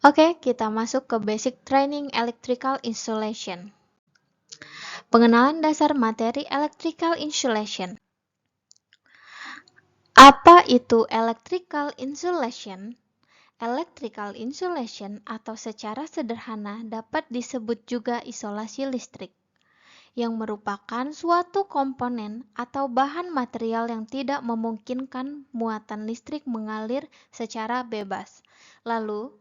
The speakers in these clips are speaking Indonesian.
Oke, kita masuk ke basic training electrical insulation. Pengenalan dasar materi electrical insulation. Apa itu electrical insulation? Electrical insulation atau secara sederhana dapat disebut juga isolasi listrik, yang merupakan suatu komponen atau bahan material yang tidak memungkinkan muatan listrik mengalir secara bebas, lalu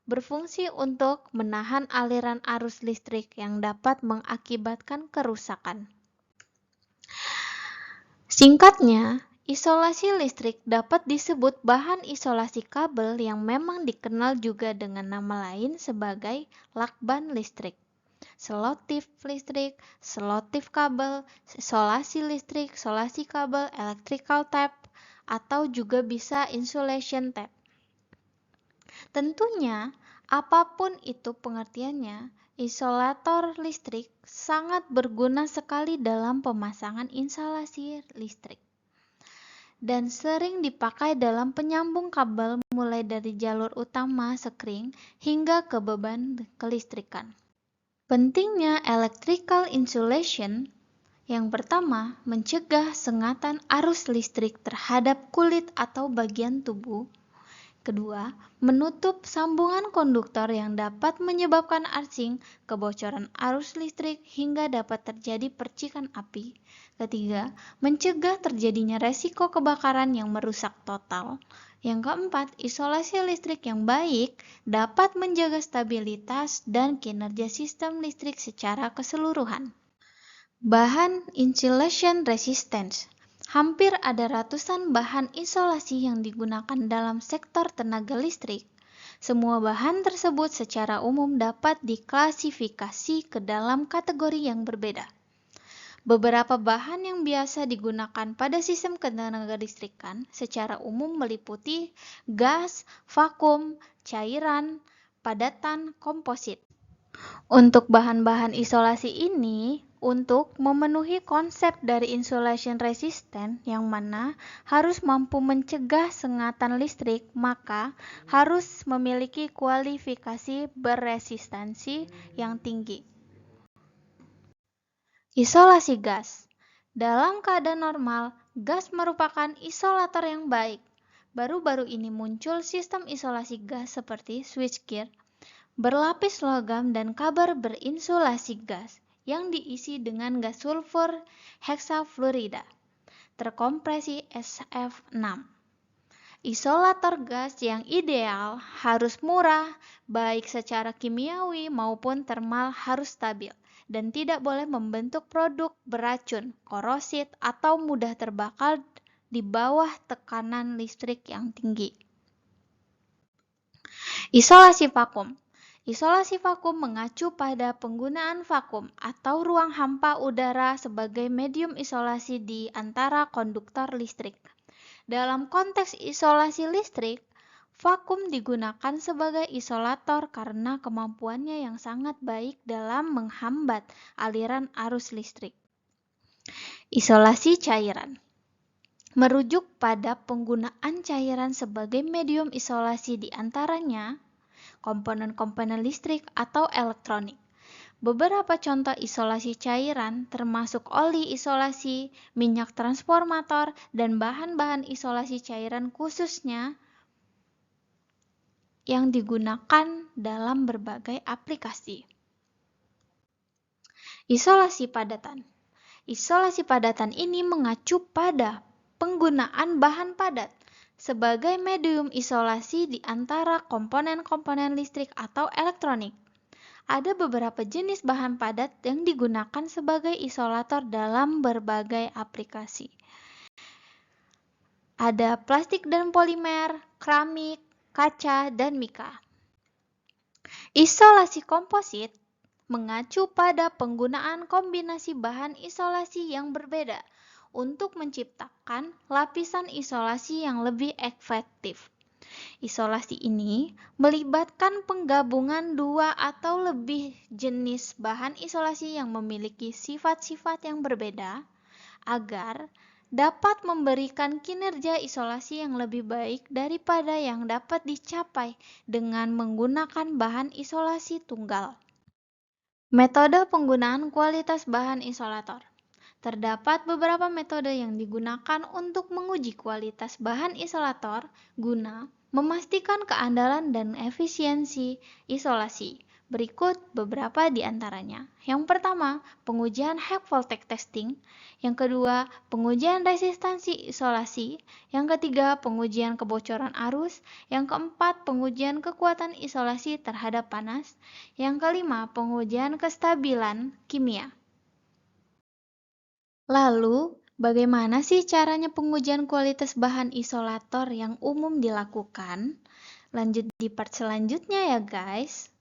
berfungsi untuk menahan aliran arus listrik yang dapat mengakibatkan kerusakan. Singkatnya, isolasi listrik dapat disebut bahan isolasi kabel yang memang dikenal juga dengan nama lain sebagai lakban listrik, selotip listrik, selotip kabel, isolasi kabel, electrical tape, atau juga bisa insulation tape. Tentunya, apapun itu pengertiannya, isolator listrik sangat berguna sekali dalam pemasangan instalasi listrik dan sering dipakai dalam penyambung kabel mulai dari jalur utama sekring hingga ke beban kelistrikan. Pentingnya electrical insulation: yang pertama, mencegah sengatan arus listrik terhadap kulit atau bagian tubuh. Kedua, menutup sambungan konduktor yang dapat menyebabkan arcing, kebocoran arus listrik, hingga dapat terjadi percikan api. Ketiga, mencegah terjadinya resiko kebakaran yang merusak total. Yang keempat, isolasi listrik yang baik dapat menjaga stabilitas dan kinerja sistem listrik secara keseluruhan. Bahan insulation resistance. Hampir ada ratusan bahan isolasi yang digunakan dalam sektor tenaga listrik. Semua bahan tersebut secara umum dapat diklasifikasi ke dalam kategori yang berbeda. Beberapa bahan yang biasa digunakan pada sistem ketenaga listrikan secara umum meliputi gas, vakum, cairan, padatan, komposit. Untuk bahan-bahan isolasi ini, untuk memenuhi konsep dari insulation resistant yang mana harus mampu mencegah sengatan listrik, maka harus memiliki kualifikasi beresistansi yang tinggi. Isolasi gas. Dalam keadaan normal, gas merupakan isolator yang baik. Baru-baru ini muncul sistem isolasi gas seperti switchgear, berlapis logam dan kabar berinsulasi gas yang diisi dengan gas sulfur heksafluorida terkompresi SF6. Isolator gas yang ideal harus murah, baik secara kimiawi maupun termal harus stabil, dan tidak boleh membentuk produk beracun, korosit, atau mudah terbakar di bawah tekanan listrik yang tinggi. Isolasi vakum. Isolasi vakum mengacu pada penggunaan vakum atau ruang hampa udara sebagai medium isolasi di antara konduktor listrik. Dalam konteks isolasi listrik, vakum digunakan sebagai isolator karena kemampuannya yang sangat baik dalam menghambat aliran arus listrik. Isolasi cairan. Merujuk pada penggunaan cairan sebagai medium isolasi di antaranya komponen-komponen listrik atau elektronik. Beberapa contoh isolasi cairan termasuk oli isolasi, minyak transformator, dan bahan-bahan isolasi cairan khususnya yang digunakan dalam berbagai aplikasi. Isolasi padatan. Isolasi padatan ini mengacu pada penggunaan bahan padat sebagai medium isolasi di antara komponen-komponen listrik atau elektronik. Ada beberapa jenis bahan padat yang digunakan sebagai isolator dalam berbagai aplikasi. Ada plastik dan polimer, keramik, kaca, dan mika. Isolasi komposit mengacu pada penggunaan kombinasi bahan isolasi yang berbeda untuk menciptakan lapisan isolasi yang lebih efektif. Isolasi ini melibatkan penggabungan dua atau lebih jenis bahan isolasi yang memiliki sifat-sifat yang berbeda agar dapat memberikan kinerja isolasi yang lebih baik daripada yang dapat dicapai dengan menggunakan bahan isolasi tunggal. Metode penggunaan kualitas bahan isolator. Terdapat beberapa metode yang digunakan untuk menguji kualitas bahan isolator guna memastikan keandalan dan efisiensi isolasi. Berikut beberapa di antaranya. Yang pertama, pengujian high voltage testing. Yang kedua, pengujian resistansi isolasi. Yang ketiga, pengujian kebocoran arus. Yang keempat, pengujian kekuatan isolasi terhadap panas. Yang kelima, pengujian kestabilan kimia. Lalu, bagaimana sih caranya pengujian kualitas bahan isolator yang umum dilakukan? Lanjut di part selanjutnya ya guys.